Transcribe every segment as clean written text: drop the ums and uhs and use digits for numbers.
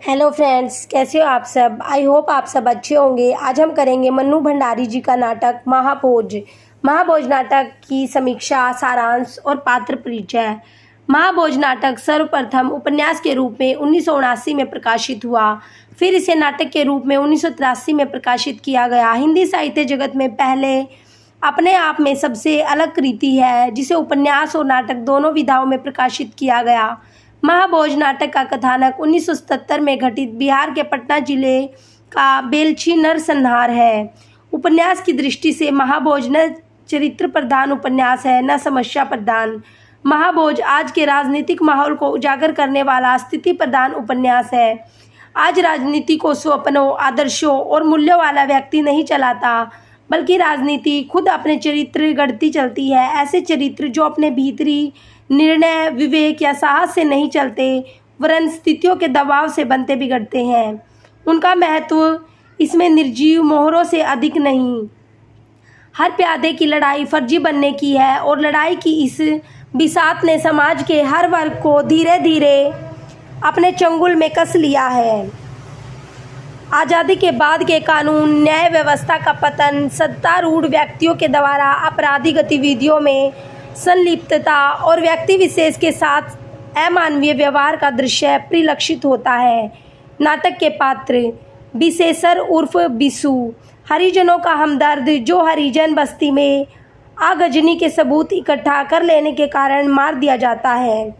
Hello friends, कैसे हो आप सब। आई होप आप सब अच्छे होंगे। आज हम करेंगे मन्नू भंडारी जी का नाटक महाभोज। महाभोज नाटक की समीक्षा, सारांश और पात्र परिचय। महाभोज नाटक सर्वप्रथम उपन्यास के रूप में 1979 में प्रकाशित हुआ। फिर इसे नाटक के रूप में 1983 में प्रकाशित किया गया। हिंदी साहित्य जगत में पहले अपने आप में सबसे अलग कृति है जिसे उपन्यास और नाटक दोनों विधाओं में प्रकाशित किया गया। महाभोज नाटक का कथानक 1977 में घटित बिहार के पटना जिले का बेलछी नरसंहार है। उपन्यास की दृष्टि से महाभोज न चरित्र प्रधान उपन्यास है, न समस्या प्रधान। महाभोज आज के राजनीतिक माहौल को उजागर करने वाला स्थिति प्रधान उपन्यास है। आज राजनीति को स्वप्नों, आदर्शों और मूल्यों वाला व्यक्ति नहीं चलाता, बल्कि राजनीति खुद अपने चरित्र गढ़ती चलती है। ऐसे चरित्र जो अपने भीतरी निर्णय, विवेक या साहस से नहीं चलते, वरन स्थितियों के दबाव से बनते बिगड़ते हैं। उनका महत्व इसमें निर्जीव मोहरों से अधिक नहीं। हर प्यादे की लड़ाई फर्जी बनने की है और लड़ाई की इस बिसात ने समाज के हर वर्ग को धीरे धीरे अपने चंगुल में कस लिया है। आज़ादी के बाद के कानून, न्याय व्यवस्था का पतन, सत्तारूढ़ व्यक्तियों के द्वारा आपराधिक गतिविधियों में संलिप्तता और व्यक्ति विशेष के साथ अमानवीय व्यवहार का दृश्य परिलक्षित होता है। नाटक के पात्र: विशेषर उर्फ बिसू, हरिजनों का हमदर्द जो हरिजन बस्ती में आगजनी के सबूत इकट्ठा कर लेने के कारण मार दिया जाता है।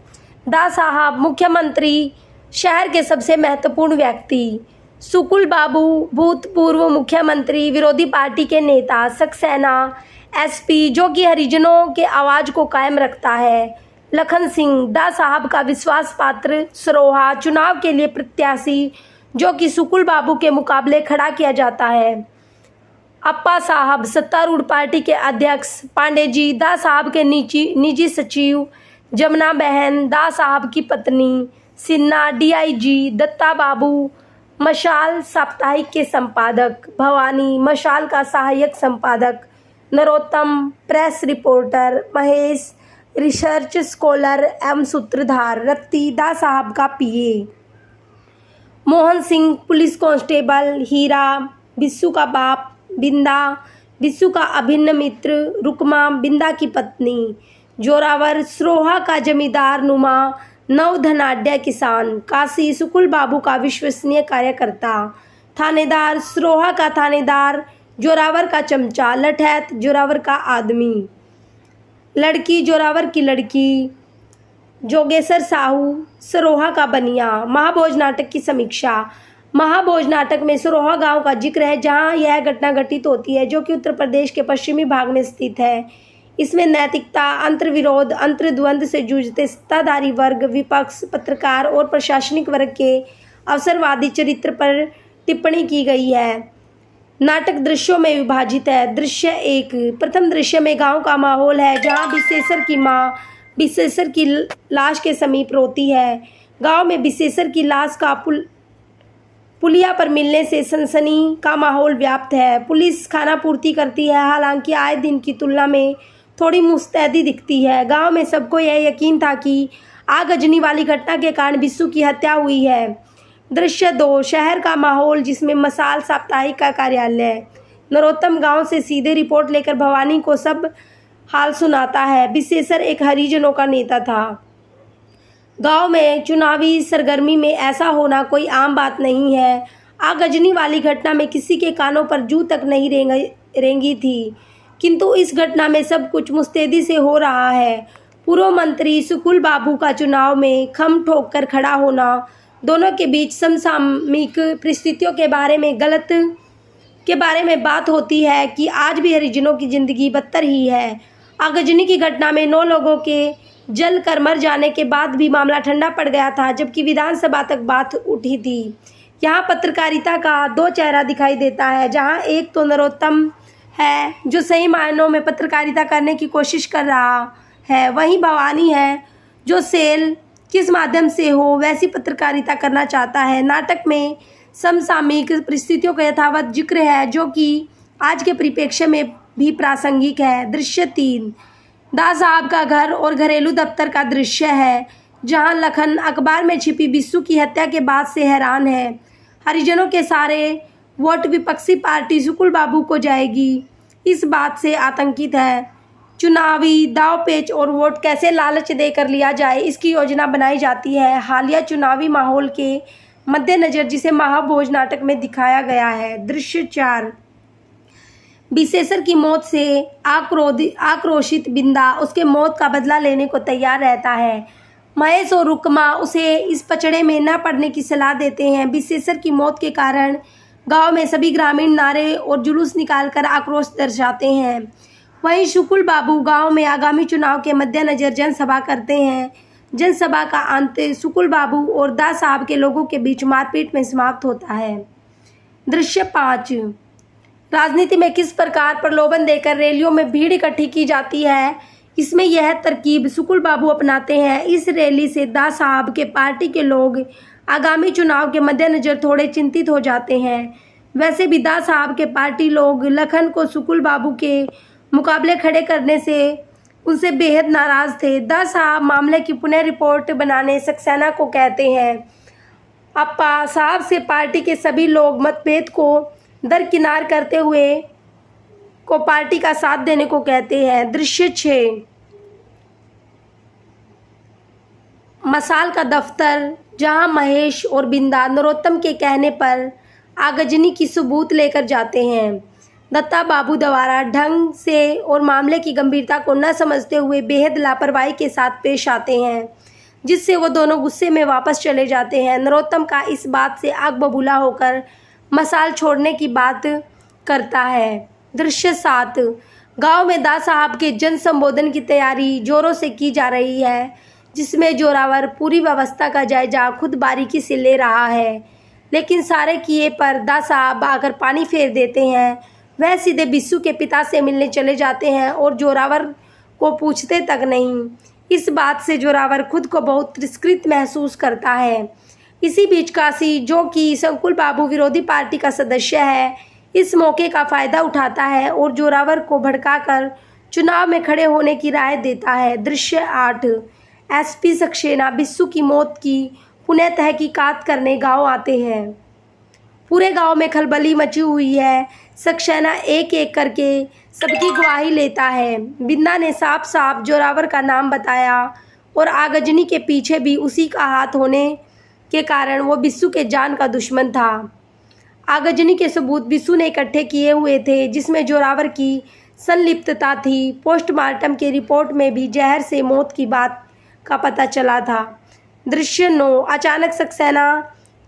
दा साहब, मुख्यमंत्री, शहर के सबसे महत्वपूर्ण व्यक्ति। सुकुल बाबू, भूतपूर्व मुख्यमंत्री, विरोधी पार्टी के नेता। सक्सेना, एसपी, जो कि हरिजनों के आवाज़ को कायम रखता है। लखन सिंह, दा साहब का विश्वास पात्र। सरोहा, चुनाव के लिए प्रत्याशी जो कि सुकुल बाबू के मुकाबले खड़ा किया जाता है। अप्पा साहब, सत्तारूढ़ पार्टी के अध्यक्ष। पांडे जी, दा साहब के निजी सचिव। जमुना बहन, दा साहब की पत्नी। सिन्हा, डीआईजी। दत्ता बाबू, मशाल साप्ताहिक के संपादक। भवानी, मशाल का सहायक संपादक। Narottam, press reporter. Mahesh, research scholar एवं सूत्रधार। रत्ती, दा साहब का PA. Mohan Singh, police constable. Hira, Bissu का बाप। बिंदा, बिस्सू का अभिन्न मित्र। रुकमा, बिंदा की पत्नी। जोरावर, सरोहा का जमींदार नुमा नवधनाढ्य किसान। काशी, सुकुल बाबू का विश्वसनीय कार्यकर्ता। थानेदार, सरोहा का थानेदार, जोरावर का चमचा। लठैत, जोरावर का आदमी। लड़की, जोरावर की लड़की। जोगेश्वर साहू, सरोहा का बनिया। महाभोज नाटक की समीक्षा। महाभोज नाटक में सरोहा गांव का जिक्र है जहां यह घटना घटित होती है, जो कि उत्तर प्रदेश के पश्चिमी भाग में स्थित है। इसमें नैतिकता, अंतर्विरोध, अंतर्द्वंद से जूझते सत्ताधारी वर्ग, विपक्ष, पत्रकार और प्रशासनिक वर्ग के अवसरवादी चरित्र पर टिप्पणी की गई है। नाटक दृश्यों में विभाजित है। दृश्य 1। प्रथम दृश्य में गांव का माहौल है जहां विशेषर की मां विशेषर की लाश के समीप रोती है। गांव में विशेषर की लाश का पुलिया पर मिलने से सनसनी का माहौल व्याप्त है। पुलिस खानापूर्ति करती है, हालांकि आए दिन की तुलना में थोड़ी मुस्तैदी दिखती है। गांव में सबको यह यकीन था कि आगजनी वाली घटना के कारण बिस्सू की हत्या हुई है। दृश्य 2। शहर का माहौल जिसमें मशाल साप्ताहिक का कार्यालय। नरोत्तम गांव से सीधे रिपोर्ट लेकर भवानी को सब हाल सुनाता है। विशेषर एक हरिजनों का नेता था। गांव में चुनावी सरगर्मी में ऐसा होना कोई आम बात नहीं है। आगजनी वाली घटना में किसी के कानों पर जू तक नहीं रेंगी थी, किंतु इस घटना में सब कुछ मुस्तैदी से हो रहा है। पूर्व मंत्री सुकुल बाबू का चुनाव में खम ठोक कर खड़ा होना, दोनों के बीच समसामयिक परिस्थितियों के बारे में बात होती है कि आज भी हरिजनों की जिंदगी बदतर ही है। आगजनी की घटना में 9 लोगों के जल कर मर जाने के बाद भी मामला ठंडा पड़ गया था, जबकि विधानसभा तक बात उठी थी। यहाँ पत्रकारिता का 2 चेहरा दिखाई देता है, जहाँ एक तो नरोत्तम है जो सही मायनों में पत्रकारिता करने की कोशिश कर रहा है, वहीं भवानी है जो सेल किस माध्यम से हो वैसी पत्रकारिता करना चाहता है। नाटक में समसामयिक परिस्थितियों का यथावत जिक्र है जो कि आज के परिप्रेक्ष्य में भी प्रासंगिक है। दृश्य 3। दा साहब का घर और घरेलू दफ्तर का दृश्य है जहां लखन अखबार में छिपी बिस्सू की हत्या के बाद से हैरान है। हरिजनों के सारे वोट विपक्षी पार्टी सुकुल बाबू को जाएगी, इस बात से आतंकित है। चुनावी दांव-पेच और वोट कैसे लालच देकर लिया जाए, इसकी योजना बनाई जाती है। हालिया चुनावी माहौल के मद्देनजर जिसे महाभोज नाटक में दिखाया गया है। दृश्य 4। विशेषर की मौत से आक्रोशित बिंदा उसके मौत का बदला लेने को तैयार रहता है। महेश और रुकमा उसे इस पचड़े में न पड़ने की सलाह देते हैं। विशेषर की मौत के कारण गांव में सभी ग्रामीण नारे और जुलूस निकालकर आक्रोश दर्शाते हैं। वहीं सुकुल बाबू गांव में आगामी चुनाव के मद्देनजर जनसभा करते हैं। जनसभा का अंत सुकुल बाबू और दा साहब के लोगों के बीच मारपीट में समाप्त होता है। दृश्य 5। राजनीति में किस प्रकार प्रलोभन देकर रैलियों में भीड़ इकट्ठी की जाती है, इसमें यह तरकीब सुकुल बाबू अपनाते हैं। इस रैली से दा साहब के पार्टी के लोग आगामी चुनाव के मद्देनजर थोड़े चिंतित हो जाते हैं। वैसे भी दा साहब के पार्टी लोग लखन को सुकुल बाबू के मुकाबले खड़े करने से उनसे बेहद नाराज थे। दा साहब मामले की पुनः रिपोर्ट बनाने सक्सेना को कहते हैं। अप्पा साहब से पार्टी के सभी लोग मतभेद को दरकिनार करते हुए को पार्टी का साथ देने को कहते हैं। दृश्य 6। मसाल का दफ्तर, जहां महेश और बिंदा नरोत्तम के कहने पर आगजनी की सबूत लेकर जाते हैं। दत्ता बाबू द्वारा ढंग से और मामले की गंभीरता को न समझते हुए बेहद लापरवाही के साथ पेश आते हैं, जिससे वो दोनों गुस्से में वापस चले जाते हैं। नरोत्तम का इस बात से आग बबूला होकर मसाल छोड़ने की बात करता है। दृश्य 7। गांव में दा साहब के जन संबोधन की तैयारी जोरों से की जा रही है, जिसमें जोरावर पूरी व्यवस्था का जायजा खुद बारीकी से ले रहा है। लेकिन सारे किए पर दा साहब आकर पानी फेर देते हैं। वह सीधे बिस्सू के पिता से मिलने चले जाते हैं और जोरावर को पूछते तक नहीं। इस बात से जोरावर खुद को बहुत तिरस्कृत महसूस करता है। इसी बीच काशी, जो कि सुकुल बाबू विरोधी पार्टी का सदस्य है, इस मौके का फ़ायदा उठाता है और जोरावर को भड़काकर चुनाव में खड़े होने की राय देता है। दृश्य 8। एसपी सक्सेना बिस्सू की मौत की पुनः तहकीकात करने गांव आते हैं। पूरे गांव में खलबली मची हुई है। सक्सेना एक एक करके सबकी गवाही लेता है। बिंदा ने साफ साफ जोरावर का नाम बताया और आगजनी के पीछे भी उसी का हाथ होने के कारण वो बिस्सू के जान का दुश्मन था। आगजनी के सबूत बिस्सू ने इकट्ठे किए हुए थे, जिसमें जोरावर की संलिप्तता थी। पोस्टमार्टम के रिपोर्ट में भी जहर से मौत की बात का पता चला था। दृश्य 9। अचानक सक्सेना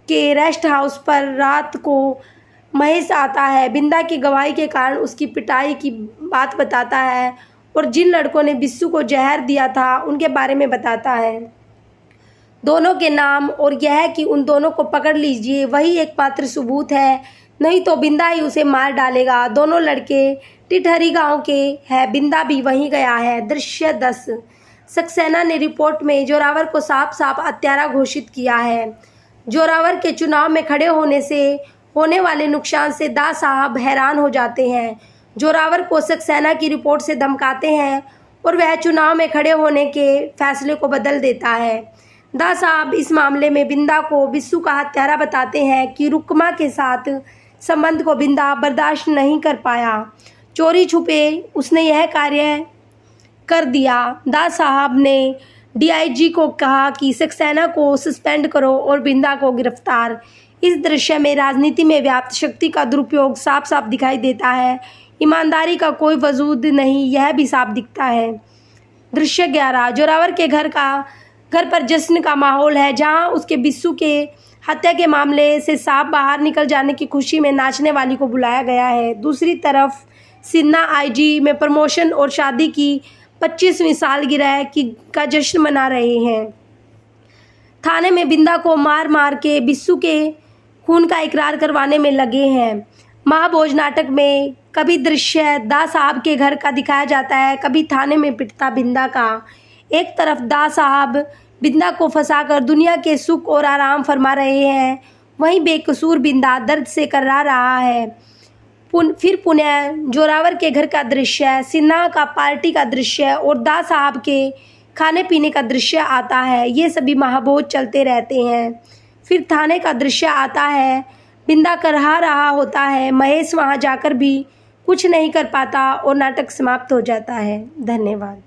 के रेस्ट हाउस पर रात को महेश आता है। बिंदा की गवाही के कारण उसकी पिटाई की बात बताता है और जिन लड़कों ने बिस्सू को जहर दिया था उनके बारे में बताता है, दोनों के नाम, और यह कि उन दोनों को पकड़ लीजिए, वही एकमात्र सबूत है, नहीं तो बिंदा ही उसे मार डालेगा। दोनों लड़के टिटहरी गांव के हैं, बिंदा भी वहीं गया है। दृश्य 10। सक्सेना ने रिपोर्ट में जोरावर को साफ साफ हत्यारा घोषित किया है। जोरावर के चुनाव में खड़े होने से होने वाले नुकसान से दा साहब हैरान हो जाते हैं। जोरावर को सक्सेना की रिपोर्ट से धमकाते हैं और वह चुनाव में खड़े होने के फैसले को बदल देता है। दा साहब इस मामले में बिंदा को बिस्सू का हत्यारा बताते हैं कि रुकमा के साथ संबंध को बिंदा बर्दाश्त नहीं कर पाया। चोरी छुपे उसने यह कार्य कर दिया। दा साहब ने डीआईजी को कहा कि सक्सेना को सस्पेंड करो और बिंदा को गिरफ्तार। इस दृश्य में राजनीति में व्याप्त शक्ति का दुरुपयोग साफ साफ दिखाई देता है। ईमानदारी का कोई वजूद नहीं, यह भी साफ दिखता है। दृश्य 11। जोरावर के घर पर जश्न का माहौल है, जहां उसके बिस्सू के हत्या के मामले से साफ बाहर निकल जाने की खुशी में नाचने वाली को बुलाया गया है। दूसरी तरफ सिन्हा आईजी में प्रमोशन और शादी की 25वीं सालगिरह का जश्न मना रहे हैं। थाने में बिंदा को मार मार के बिस्सू के खून का इकरार करवाने में लगे हैं। महाभोज नाटक में कभी दृश्य दा साहब के घर का दिखाया जाता है, कभी थाने में पिटता बिंदा का। एक तरफ दा साहब बिंदा को फंसाकर दुनिया के सुख और आराम फरमा रहे हैं, वहीं बेकसूर बिंदा दर्द से कर्रा रहा है। फिर पुनः जोरावर के घर का दृश्य, सिन्हा का पार्टी का दृश्य और दा साहब के खाने पीने का दृश्य आता है, ये सभी महाभोज चलते रहते हैं। फिर थाने का दृश्य आता है, बिंदा करहा रहा होता है, महेश वहाँ जाकर भी कुछ नहीं कर पाता और नाटक समाप्त हो जाता है। धन्यवाद।